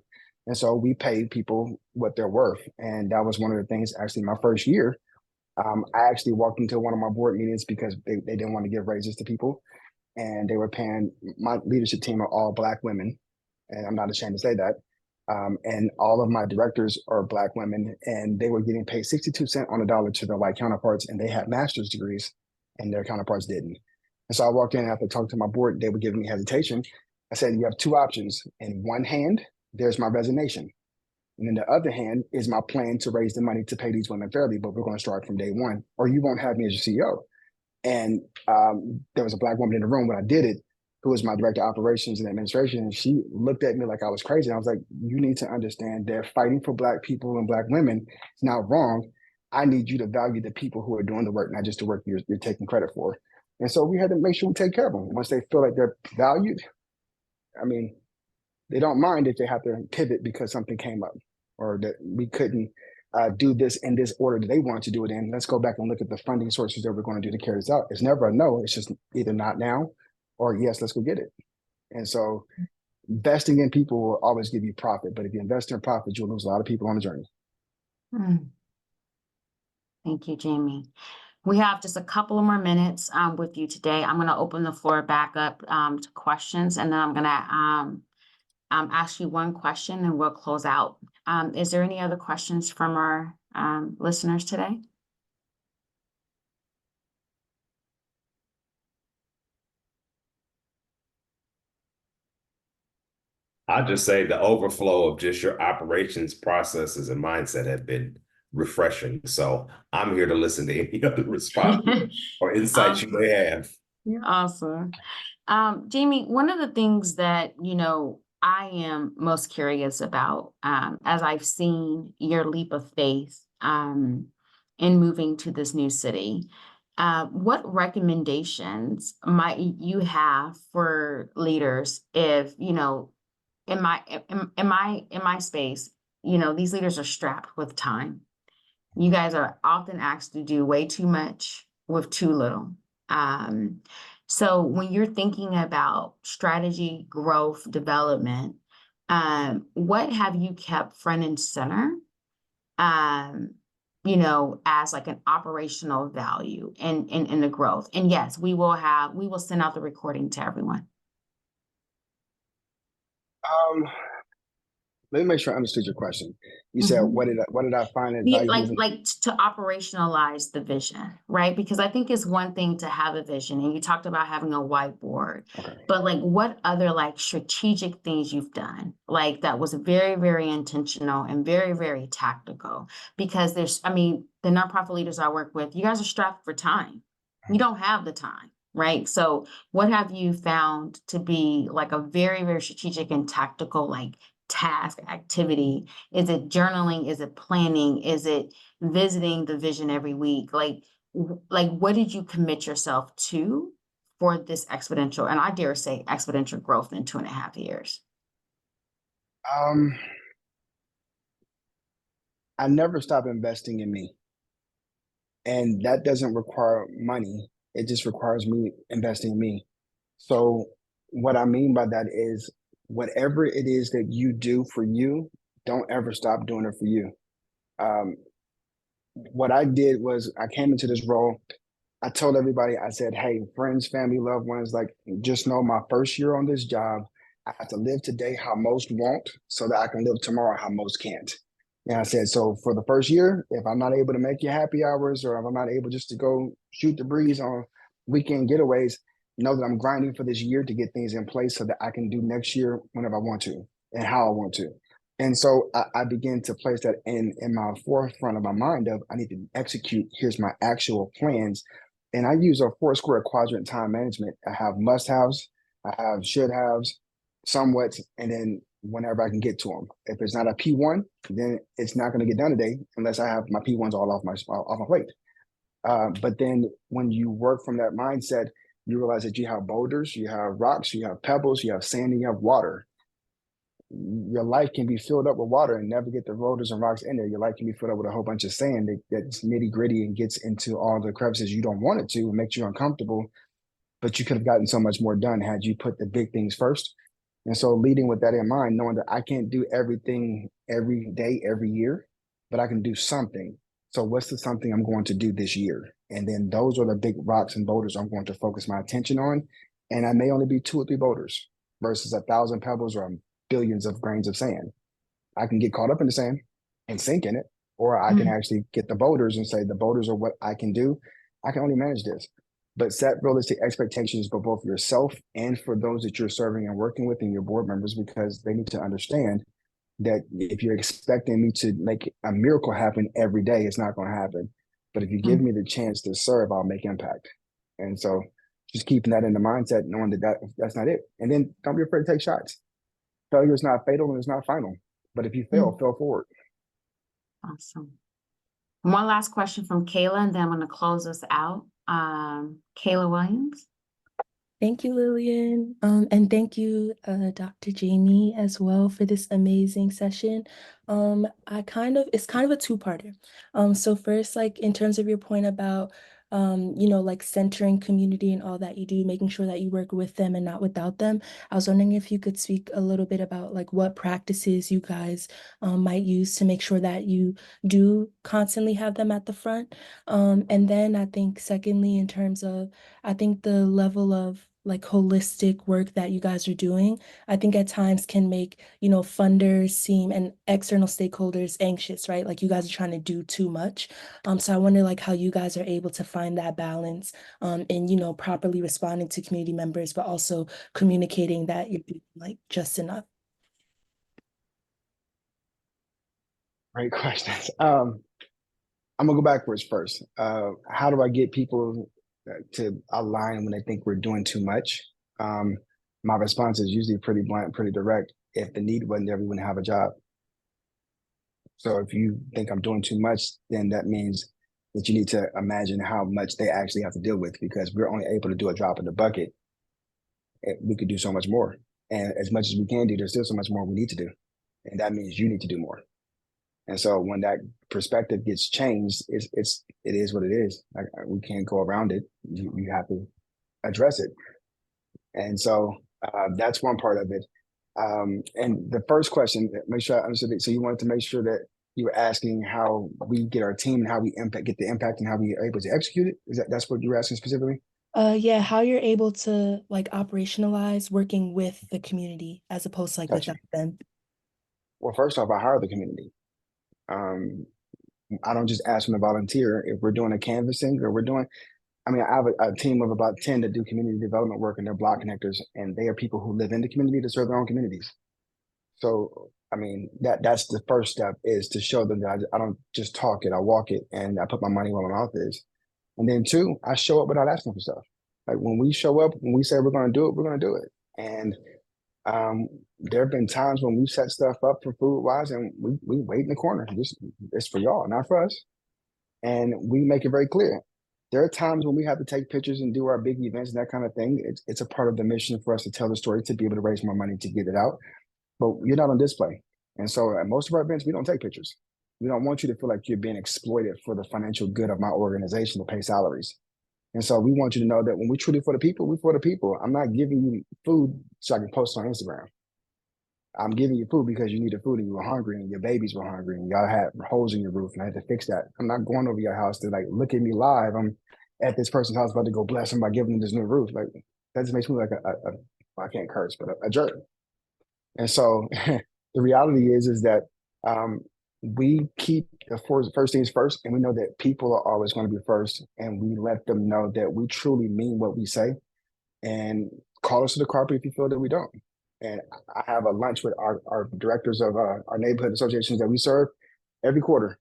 And so we pay people what they're worth. And that was one of the things, actually, my first year. I actually walked into one of my board meetings because they didn't want to give raises to people. And they were paying, my leadership team are all Black women. And I'm not ashamed to say that. And all of my directors are Black women, and they were getting paid 62 cents on the dollar to their white counterparts. And they had master's degrees and their counterparts didn't. And so I walked in after talking to my board. They were giving me hesitation. I said, you have 2 options. In one hand, there's my resignation. And in the other hand is my plan to raise the money to pay these women fairly, but we're going to start from day one, or you won't have me as your CEO. And there was a Black woman in the room when I did it, who was my director of operations and administration. And she looked at me like I was crazy. And I was like, you need to understand that fighting for Black people and Black women is not wrong. I need you to value the people who are doing the work, not just the work you're taking credit for. And so we had to make sure we take care of them. Once they feel like they're valued, I mean, they don't mind if they have to pivot because something came up, or that we couldn't do this in this order that they want to do it in. Let's go back and look at the funding sources that we're going to do to carry this out. It's never a no. It's just either not now or yes, let's go get it. And so investing in people will always give you profit. But if you invest in profit, you'll lose a lot of people on the journey. Thank you, Jamie. We have just a couple of more minutes with you today. I'm going to open the floor back up to questions, and then I'm going to ask you one question and we'll close out. Is there any other questions from our listeners today? I'll just say the overflow of just your operations processes and mindset have been refreshing. So I'm here to listen to any other response or insights you may have. Awesome. Jamie, one of the things that, I am most curious about, as I've seen your leap of faith in moving to this new city, what recommendations might you have for leaders if, in my space, these leaders are strapped with time. You guys are often asked to do way too much with too little. So when you're thinking about strategy, growth, development, what have you kept front and center, as like an operational value in the growth? And yes, we will send out the recording to everyone. Let me make sure I understood your question. You said, what did I find it valuable? Like to operationalize the vision, right? Because I think it's one thing to have a vision, and you talked about having a whiteboard, but like what other like strategic things you've done, like that was very, very intentional and very, very tactical? Because the nonprofit leaders I work with, you guys are strapped for time. You don't have the time, right? So what have you found to be like a very, very strategic and tactical, like task, activity? Is it journaling? Is it planning? Is it visiting the vision every week? Like what did you commit yourself to for this exponential, and I dare say exponential growth in 2.5 years? I never stop investing in me. And that doesn't require money. It just requires me investing in me. So what I mean by that is, whatever it is that you do for you, don't ever stop doing it for you. What I did was I came into this role. I told everybody, I said, hey, friends, family, loved ones, like, just know my first year on this job, I have to live today how most won't so that I can live tomorrow how most can't. And I said, so for the first year, if I'm not able to make your happy hours or if I'm not able just to go shoot the breeze on weekend getaways, know that I'm grinding for this year to get things in place so that I can do next year whenever I want to and how I want to. And so I began to place that in my forefront of my mind of I need to execute. Here's my actual plans. And I use a 4 square quadrant time management. I have must-haves, I have should-haves, somewhat, and then whenever I can get to them. If it's not a P1, then it's not going to get done today unless I have my P1s all off my plate. But then when you work from that mindset, you realize that you have boulders, you have rocks, you have pebbles, you have sand, and you have water. Your life can be filled up with water and never get the boulders and rocks in there. Your life can be filled up with a whole bunch of sand that's nitty gritty and gets into all the crevices you don't want it to and makes you uncomfortable. But you could have gotten so much more done had you put the big things first. And so leading with that in mind, knowing that I can't do everything every day, every year, but I can do something. So what's the something I'm going to do this year? And then those are the big rocks and boulders I'm going to focus my attention on. And I may only be 2 or 3 boulders versus 1,000 pebbles or billions of grains of sand. I can get caught up in the sand and sink in it, or I can actually get the boulders and say the boulders are what I can do. I can only manage this. But set realistic expectations for both yourself and for those that you're serving and working with and your board members, because they need to understand that if you're expecting me to make a miracle happen every day, it's not going to happen. But if you give me the chance to serve, I'll make impact. And so just keeping that in the mindset, knowing that's not it. And then don't be afraid to take shots. Failure is not fatal and it's not final. But if you fail, fail forward. Awesome. One last question from Kayla, and then I'm going to close us out. Kayla Williams. Thank you, Lillian. And thank you, Dr. Jamee, as well for this amazing session. It's kind of a two-parter. So first, like in terms of your point about like centering community and all that you do, making sure that you work with them and not without them. I was wondering if you could speak a little bit about like what practices you guys might use to make sure that you do constantly have them at the front. And then I think secondly, in terms of, I think the level of like holistic work that you guys are doing, I think at times can make, funders seem and external stakeholders anxious, right? Like you guys are trying to do too much. So I wonder like how you guys are able to find that balance in, properly responding to community members, but also communicating that you're doing like just enough. Great questions. I'm gonna go backwards first. How do I get people to align when they think we're doing too much? My response is usually pretty blunt, pretty direct. If the need wasn't there, we wouldn't have a job. So if you think I'm doing too much, then that means that you need to imagine how much they actually have to deal with, because we're only able to do a drop in the bucket. We could do so much more. And as much as we can do, there's still so much more we need to do. And that means you need to do more. And so when that perspective gets changed, it is what it is. Like, we can't go around it. You have to address it. And so that's one part of it. And the first question, make sure I understood it. So you wanted to make sure that you were asking how we get our team and how we get the impact and how we are able to execute it. That's what you were asking specifically? Yeah, how you're able to like operationalize working with the community as opposed to like Gotcha. without them. Well, first off, I hire the community. I don't just ask them to volunteer. If we're doing a canvassing or I have a team of about 10 that do community development work, and they're block connectors, and they are people who live in the community to serve their own communities. So, that's the first step, is to show them that I don't just talk it, I walk it, and I put my money where my mouth is. And then 2, I show up without asking for stuff. Like when we show up, when we say we're going to do it, we're going to do it. And there have been times when we set stuff up for food wise, and we wait in the corner. It's for y'all, not for us. And we make it very clear. There are times when we have to take pictures and do our big events and that kind of thing. It's a part of the mission for us to tell the story, to be able to raise more money to get it out. But you're not on display. And so at most of our events, we don't take pictures. We don't want you to feel like you're being exploited for the financial good of my organization to pay salaries. And so we want you to know that when we're truly for the people, we're for the people. I'm not giving you food so I can post on Instagram. I'm giving you food because you needed food and you were hungry and your babies were hungry and y'all had holes in your roof and I had to fix that. I'm not going over your house to like look at me live. I'm at this person's house about to go bless them by giving them this new roof. Like that just makes me like I can't curse, but a jerk. And so the reality is that we keep the first things first, and we know that people are always going to be first, and we let them know that we truly mean what we say, and call us to the carpet if you feel that we don't. And I have a lunch with our directors of our neighborhood associations that we serve every quarter,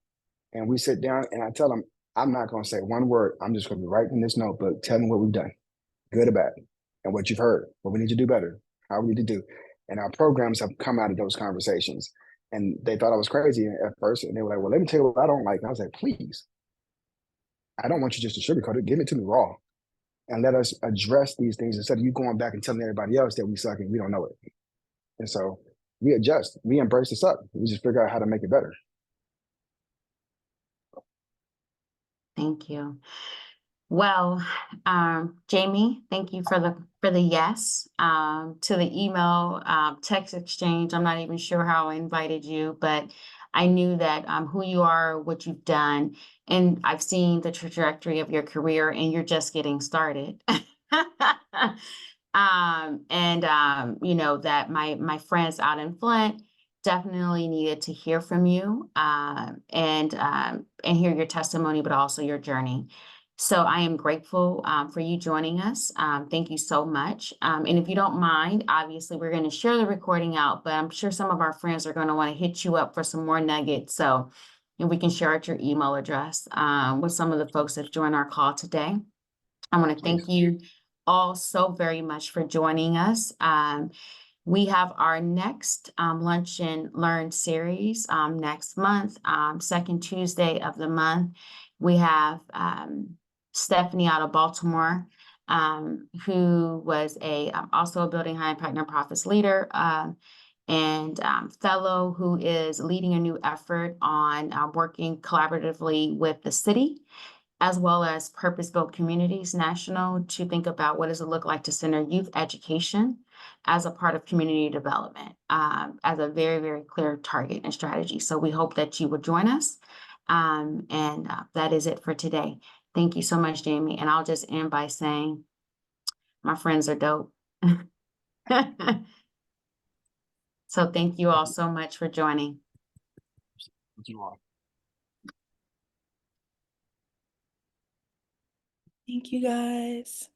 and we sit down and I tell them, I'm not going to say one word. I'm just going to be writing in this notebook, telling what we've done, good or bad, and what you've heard, what we need to do better, how we need to do. And our programs have come out of those conversations. And they thought I was crazy at first. And they were like, well, let me tell you what I don't like. And I was like, please, I don't want you just to sugarcoat it. Give it to me raw. And let us address these things instead of you going back and telling everybody else that we suck and we don't know it. And so we adjust. We embrace the suck. We just figure out how to make it better. Thank you. Well, Jamie, thank you for the yes to the email text exchange. I'm not even sure how I invited you, but I knew that who you are, what you've done, and I've seen the trajectory of your career, and you're just getting started. You know that my friends out in Flint definitely needed to hear from you and hear your testimony, but also your journey. So I am grateful for you joining us. Thank you so much. And if you don't mind, obviously we're going to share the recording out, but I'm sure some of our friends are going to want to hit you up for some more nuggets. So if we can share out your email address with some of the folks that joined our call today. I want to thank you all so very much for joining us. We have our next Lunch and Learn series next month, second Tuesday of the month. We have Stephanie out of Baltimore, who was also a Building High Impact Nonprofits leader and fellow who is leading a new effort on working collaboratively with the city, as well as Purpose-Built Communities National, to think about what does it look like to center youth education as a part of community development, as a very, very clear target and strategy. So we hope that you will join us. That is it for today. Thank you so much, Jamie. And I'll just end by saying, my friends are dope. So thank you all so much for joining. Thank you all. Thank you, guys.